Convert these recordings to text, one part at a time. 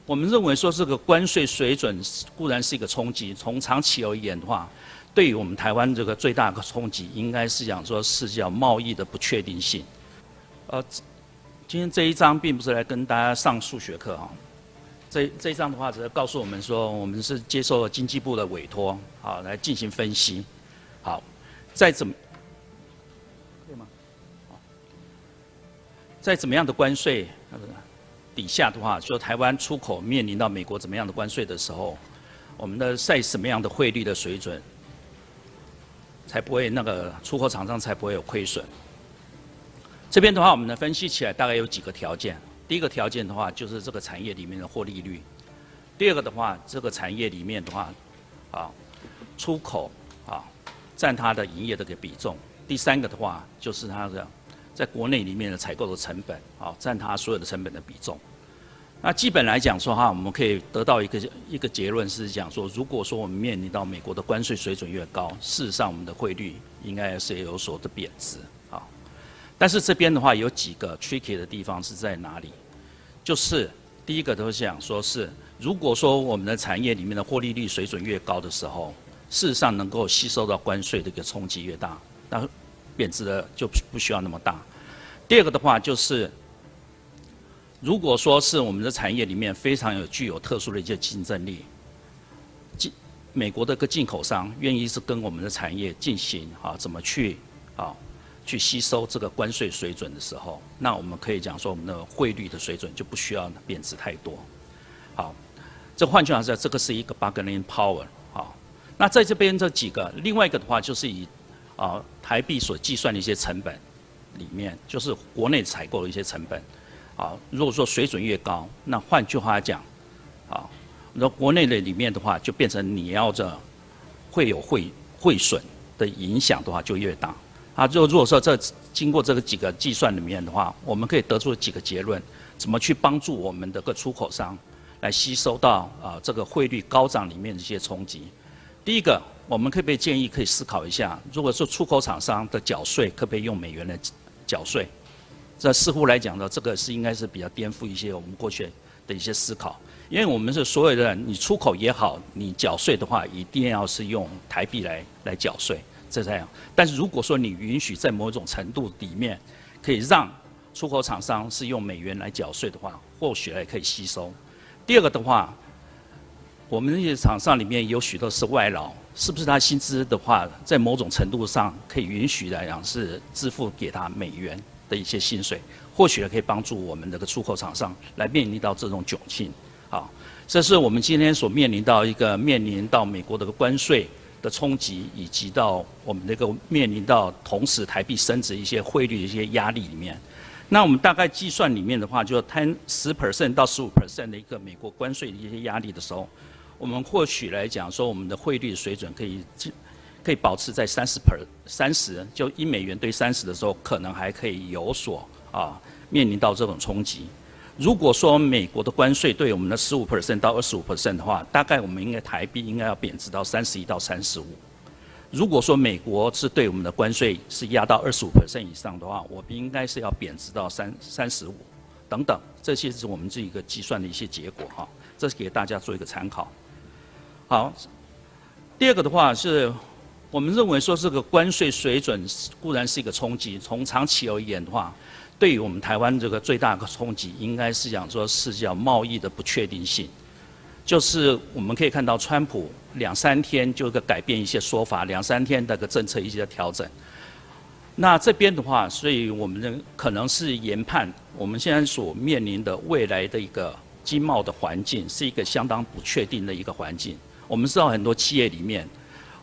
我们认为说这个关税水准固然是一个冲击，从长期而言的话，对于我们台湾这个最大的冲击，应该是讲说是叫贸易的不确定性。今天这一章并不是来跟大家上数学课哈，这一章的话只是告诉我们说，我们是接受了经济部的委托，好来进行分析。好，在怎么样的关税底下的话，就台湾出口面临到美国怎么样的关税的时候，我们的在什么样的汇率的水准，才不会那个出口厂商才不会有亏损。这边的话，我们呢分析起来大概有几个条件。第一个条件的话，就是这个产业里面的获利率；第二个的话，这个产业里面的话，出口占它的营业的一个比重；第三个的话，就是它的在国内里面的采购的成本占它所有的成本的比重。那基本来讲说我们可以得到一个结论是讲说，如果说我们面临到美国的关税水准越高，事实上我们的汇率应该是有所的贬值但是这边的话有几个 tricky 的地方是在哪里？就是第一个都是讲说是，如果说我们的产业里面的获利率水准越高的时候，事实上能够吸收到关税的一个冲击越大，那贬值的就不需要那么大。第二个的话就是，如果说是我们的产业里面非常具有特殊的一些竞争力，美国的一个进口商愿意是跟我们的产业进行怎么去去吸收这个关税水准的时候，那我们可以讲说我们的汇率的水准就不需要贬值太多。好，这换句话说，这个是一个 bargaining power。好，那在这边这几个，另外一个的话就是以台币所计算的一些成本里面，就是国内采购的一些成本。如果说水准越高，那换句话讲，那国内的里面的话，就变成你要着会有汇损的影响的话就越大。如果说经过这个几个计算里面的话，我们可以得出几个结论，怎么去帮助我们的个出口商来吸收到这个汇率高涨里面的一些冲击。第一个，我们可不可以建议可以思考一下，如果说出口厂商的缴税可不可以用美元来缴税？这似乎来讲呢，这个是应该是比较颠覆一些我们过去的一些思考，因为我们是所有的人，你出口也好，你缴税的话，一定要是用台币来缴税。这样，但是如果说你允许在某种程度里面，可以让出口厂商是用美元来缴税的话，或许还可以吸收。第二个的话，我们那些厂商里面有许多是外劳，是不是他薪资的话，在某种程度上可以允许来讲是支付给他美元的一些薪水，或许可以帮助我们这个出口厂商来面临到这种窘境。好，这是我们今天所面临到美国的关税的冲击，以及到我们面临到同时台币升值一些汇率的一些压力里面，那我们大概计算里面的话，就10% 到15% 的一个美国关税的一些压力的时候，我们或许来讲说，我们的汇率水准可以保持在30，就1美元对30的时候，可能还可以有所面临到这种冲击。如果说美国的关税对我们的15% 到25% 的话，大概我们台币应该要贬值到31到35。如果说美国是对我们的关税是压到25% 以上的话，我们应该是要贬值到35等等，这些是我们这一个计算的一些结果这是给大家做一个参考。好，第二个的话是，我们认为说这个关税水准固然是一个冲击，从长期而言的话，对于我们台湾这个最大的冲击，应该是讲说是叫贸易的不确定性。就是我们可以看到，川普2-3天就改变一些说法，2-3天的个政策一些调整。那这边的话，所以我们可能是研判，我们现在所面临的未来的一个经贸的环境，是一个相当不确定的一个环境。我们知道很多企业里面，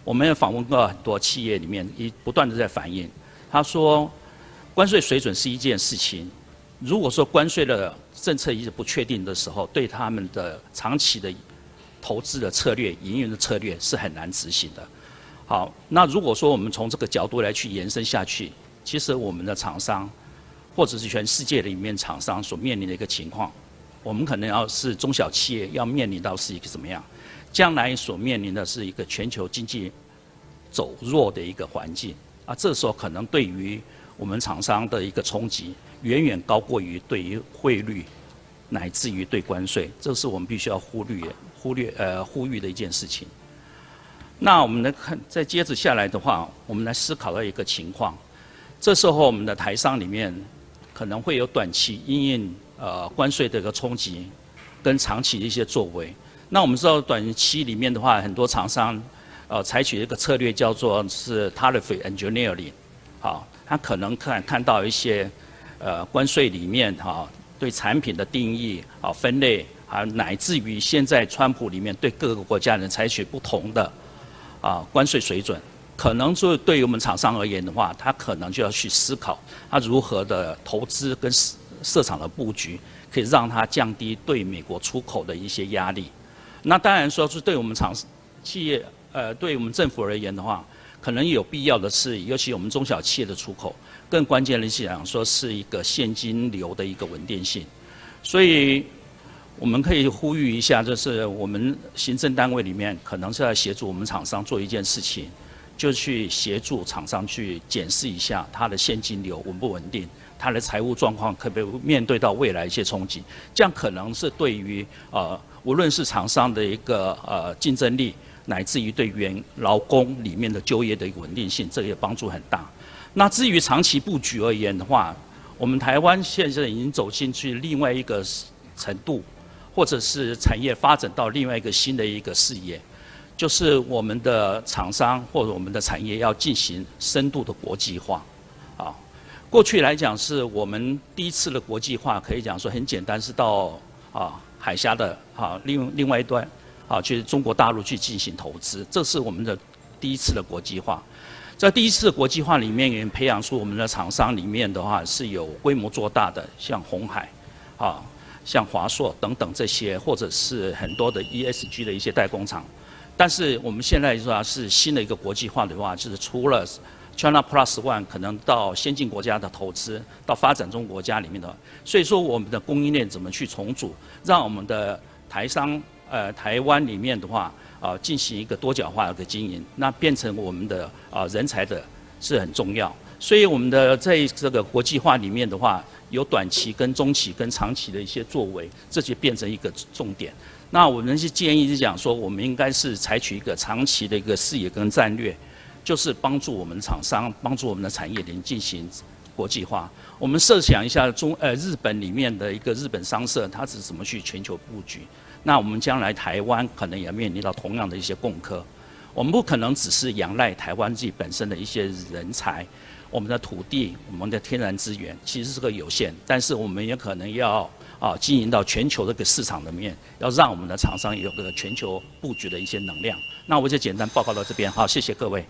我们也访问过很多企业里面，不断的在反映，他说，关税水准是一件事情，如果说关税的政策一直不确定的时候，对他们的长期的投资的策略、营运的策略是很难执行的。好，那如果说我们从这个角度来去延伸下去，其实我们的厂商，或者是全世界里面厂商所面临的一个情况，我们可能要是中小企业要面临到是一个怎么样？将来所面临的是一个全球经济走弱的一个环境这时候可能对于我们厂商的一个冲击，远远高过于对于汇率乃至于对关税，这是我们必须要呼吁的一件事情。那我们来看，再接着下来的话，我们来思考到一个情况，这时候我们的台商里面可能会有短期因应关税的一个冲击，跟长期的一些作为。那我们知道短期里面的话，很多厂商采取一个策略叫做是 tariff engineering， 好，他可能看到一些关税里面对产品的定义分类乃至于现在川普里面对各个国家人采取不同的关税水准，可能就对于我们厂商而言的话，他可能就要去思考他如何的投资跟市场的布局，可以让它降低对美国出口的一些压力。那当然说是对我们企业对我们政府而言的话，可能有必要的是，尤其我们中小企业的出口，更关键的是讲说是一个现金流的一个稳定性。所以我们可以呼吁一下，就是我们行政单位里面可能是要协助我们厂商做一件事情，就去协助厂商去检视一下它的现金流稳不稳定，它的财务状况可不可以面对到未来一些冲击，这样可能是对于无论是厂商的一个竞争力，乃至于对劳工里面的就业的一个稳定性，这也帮助很大。那至于长期布局而言的话，我们台湾现在已经走进去另外一个程度，或者是产业发展到另外一个新的一个视野，就是我们的厂商或者我们的产业要进行深度的国际化。过去来讲是我们第一次的国际化，可以讲说很简单，是到海峡的另外一端去中国大陆去进行投资，这是我们的第一次的国际化。在第一次的国际化里面，也培养出我们的厂商里面的话是有规模做大的，像鸿海像华硕等等这些，或者是很多的 ESG 的一些代工厂。但是我们现在说是新的一个国际化的话，就是除了 China Plus One 可能到先进国家的投资，到发展中国家里面的，所以说我们的供应链怎么去重组，让我们的台湾里面的话进行一个多角化的一个经营，那变成我们的人才的是很重要。所以我们的在这个国际化里面的话，有短期跟中期跟长期的一些作为，这就变成一个重点。那我们是建议是讲说，我们应该是采取一个长期的一个视野跟战略，就是帮助我们厂商、帮助我们的产业链进行国际化。我们设想一下日本里面的一个日本商社，它是怎么去全球布局？那我们将来台湾可能也面临到同样的一些共课。我们不可能只是仰赖台湾自己本身的一些人才、我们的土地、我们的天然资源，其实是个有限，但是我们也可能要经营到全球这个市场的面，要让我们的厂商有个全球布局的一些能量。那我就简单报告到这边，好，谢谢各位。